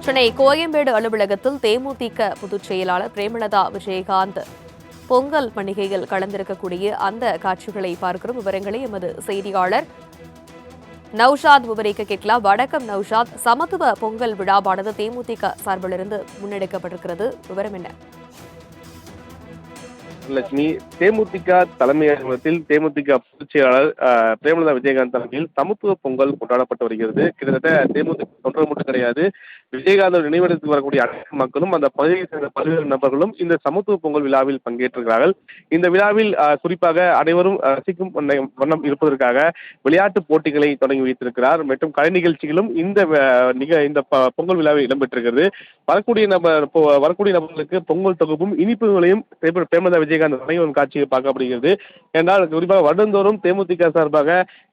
சென்னை கோயம்பேடு அலுவலகத்தில் தேமுதிக பொதுச் செயலாளர் பிரேமலதா விஜயகாந்த் பொங்கல் பண்டிகையில் கலந்திருக்கக்கூடிய அந்த காட்சிகளை பார்க்கிறோம். விவரங்களை எமது செய்தியாளர் நௌஷாத் விவரிக்க கேட்கலாம். வணக்கம் நௌஷாத். சமத்துவ பொங்கல் விழாவானது தேமுதிக சார்பிலிருந்து முன்னெடுக்கப்பட்டிருக்கிறது. விவரம் என்ன? லட்சுமி, தேமுதிக தலைமை அலுவலகத்தில் தேமுதிக பொதுச் செயலாளர் பிரேமலதா விஜயகாந்த் தலைமையில் சமத்துவ பொங்கல் கொண்டாடப்பட்டு வருகிறது. கிட்டத்தட்ட தேமுதிக தொண்டர்கள் மட்டும் கிடையாது, விஜயகாந்த் நினைவிடத்துக்கு வரக்கூடிய அனைத்து மக்களும் அந்த பகுதியை சேர்ந்த பல்வேறு நபர்களும் இந்த சமத்துவ பொங்கல் விழாவில் பங்கேற்றிருக்கிறார்கள். இந்த விழாவில் குறிப்பாக அனைவரும் ரசிக்கும் வண்ணம் இருப்பதற்காக விளையாட்டு போட்டிகளை தொடங்கி வைத்திருக்கிறார் மற்றும் கலை நிகழ்ச்சிகளும் இந்த பொங்கல் விழாவில் இடம்பெற்றிருக்கிறது. வரக்கூடிய நபர்களுக்கு பொங்கல் தொகுப்பும் இனிப்புகளையும் பிரேமலதா விஜயகாந்த் வழங்கும் காட்சியை பார்க்கப்படுகிறது. என்றால் குறிப்பாக வருடந்தோறும் தேமுதிக சார்பாக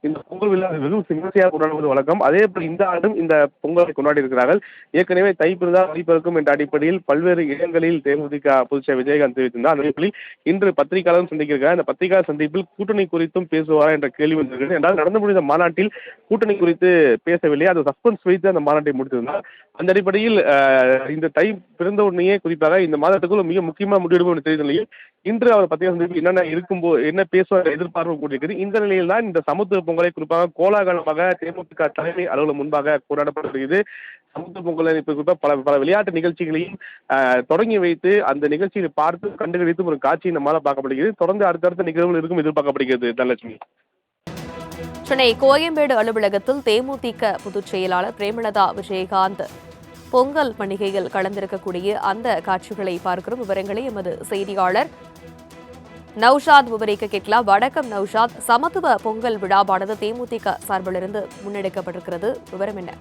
இந்த பொங்கல் விழா வெறும் விமர்சையாக கொண்டாடுவது வழக்கம். அதே போல் இந்த ஆண்டும் இந்த பொங்கலை கொண்டாடி இருக்கிறார்கள். ஏற்கனவே தைப்பிறந்தா வழிபிறக்கும் என்ற அடிப்படையில் பல்வேறு இடங்களில் தேமுதிக பொதுச் விஜயகாந்த் தெரிவித்திருந்தார். அதே இன்று பத்திரிகையாளரும் சந்திக்கிறார். அந்த பத்திரிகையாளர் சந்திப்பில் கூட்டணி குறித்தும் பேசுவாரா என்ற கேள்வி வந்திருக்கிறது. என்றால் நடந்து முடிந்த மாநாட்டில் கூட்டணி குறித்து பேசவில்லை, அது சஸ்பென்ஸ் வைத்து அந்த மாநாட்டை முடித்திருந்தார். அந்த அடிப்படையில் இந்த தை பிறந்த உடனேயே குறிப்பாக இந்த மாதத்துக்குள் மிக முக்கியமான முடிவெடுப்பு என்று தெரிந்த நிலையில் இன்று அவர் பத்திரிகை சந்திப்பில் என்ன பேசுவார் எதிர்பார்ப்பு கூட்டியிருக்கிறது. இந்த நிலையில் தான் இந்த சமத்துவ பொங்கலை குறிப்பாக கோலாகலமாக தேமுதிக தலைமை அலுவலகம் முன்பாக கொண்டாடப்படுகிறது. சமத்துவ பொங்கலை குறிப்பாக பல விளையாட்டு நிகழ்ச்சிகளையும் தொடங்கி வைத்து அந்த நிகழ்ச்சியை பார்த்து கண்டுகளித்தும் ஒரு காட்சி நம்மால் பார்க்கப்படுகிறது. தொடர்ந்து அடுத்தடுத்த நிகழ்வுகள் இருக்கும் எதிர்பார்க்கப்படுகிறது. தனலட்சுமி. சென்னை கோயம்பேடு அலுவலகத்தில் தேமுதிக பொதுச் செயலாளர் பிரேமலதா விஜயகாந்த் பொங்கல் பண்டிகையில் கலந்திருக்கக்கூடிய அந்த காட்சிகளை பார்க்கிறோம். விவரங்களை எமது செய்தியாளர் நௌஷாத் விவரிக்க கேட்கலாம். வணக்கம் நௌஷாத். சமத்துவ பொங்கல் விழாவானது தேமுதிக சார்பிலிருந்து முன்னெடுக்கப்பட்டிருக்கிறது. விவரம் என்ன?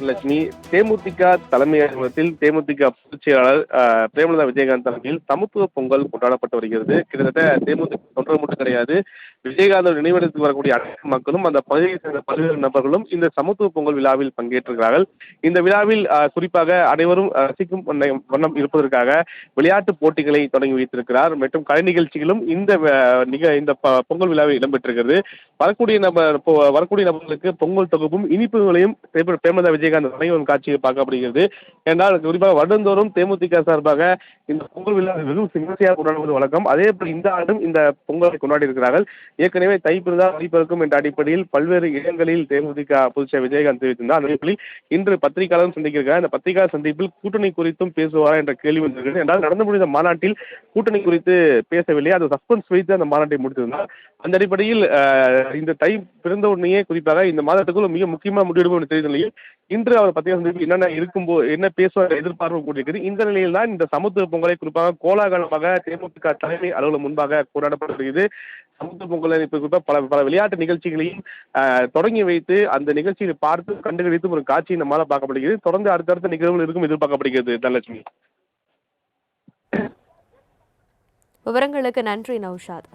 லட்சுமி, தேமுதிக தலைமை அலுவலகத்தில் தேமுதிக பொதுச் செயலாளர் பிரேமலதா விஜயகாந்த் தலைமையில் சமத்துவ பொங்கல் கொண்டாடப்பட்டு வருகிறது. கிட்டத்தட்ட தேமுதிக தொண்டர்கள் மட்டும் கிடையாது, விஜயகாந்த் நினைவிடத்துக்கு வரக்கூடிய அனைத்து மக்களும் அந்த பகுதியை சேர்ந்த பல்வேறு நபர்களும் இந்த சமத்துவ பொங்கல் விழாவில் பங்கேற்றிருக்கிறார்கள். இந்த விழாவில் குறிப்பாக அனைவரும் ரசிக்கும் வண்ணம் இருப்பதற்காக விளையாட்டு போட்டிகளை தொடங்கி வைத்திருக்கிறார் மற்றும் கலை நிகழ்ச்சிகளும் இந்த பொங்கல் விழாவில் இடம்பெற்றிருக்கிறது. வரக்கூடிய நபர்களுக்கு பொங்கல் தொகுப்பும் இனிப்புகளையும் பிரேமலதா விஜயகாந்த் வழங்கும் காட்சியை பார்க்கப்படுகிறது. என்றால் குறிப்பாக வருடந்தோறும் தேமுதிக சார்பாக இந்த பொங்கல் விழா வெறும் விமர்சையாக கொண்டாடுவது வழக்கம். அதே போல் இந்த ஆண்டும் இந்த பொங்கலை கொண்டாடி இருக்கிறார்கள். ஏற்கனவே தைப்பிறந்தா வழிபிறக்கும் என்ற அடிப்படையில் பல்வேறு இடங்களில் தேமுதிக பொதுச் விஜயகாந்த் தெரிவித்திருந்தார். அதே இன்று பத்திரிகையாளரும் சந்திக்கிறார். அந்த பத்திரிகையாளர் சந்திப்பில் கூட்டணி குறித்தும் பேசுவாரா என்ற கேள்வி வந்திருக்கிறது. என்றால் நடந்து முடிந்த மாநாட்டில் கூட்டணி குறித்து பேசவில்லை, அது சஸ்பென்ஸ் வைத்து அந்த மாநாட்டை முடித்திருந்தார். அந்த அடிப்படையில் இந்த தை பிறந்த உடனேயே குறிப்பாக இந்த மாதத்துக்குள் மிக முக்கியமான முடிவெடுப்பு என்று தெரிந்த நிலையில் இன்று அவர் பத்திரிகை சந்திப்பில் என்ன பேசுவார் எதிர்பார்ப்பு கூட்டியிருக்கிறது. இந்த நிலையில் தான் இந்த சமத்துவ பொங்கலை குறிப்பாக கோலாகலமாக தேமுதிக தலைமை அலுவலகம் முன்பாக கொண்டாடப்படுகிறது. சமத்துவ பொங்கலை குறிப்பாக பல விளையாட்டு நிகழ்ச்சிகளையும் தொடங்கி வைத்து அந்த நிகழ்ச்சியை பார்த்து கண்டுகளித்தும் ஒரு காட்சி நம்மால் பார்க்கப்படுகிறது. தொடர்ந்து அடுத்தடுத்த நிகழ்வுகள் இருக்கும் எதிர்பார்க்கப்படுகிறது. தனலட்சுமி. விவரங்களுக்கு நன்றி நௌஷாத்.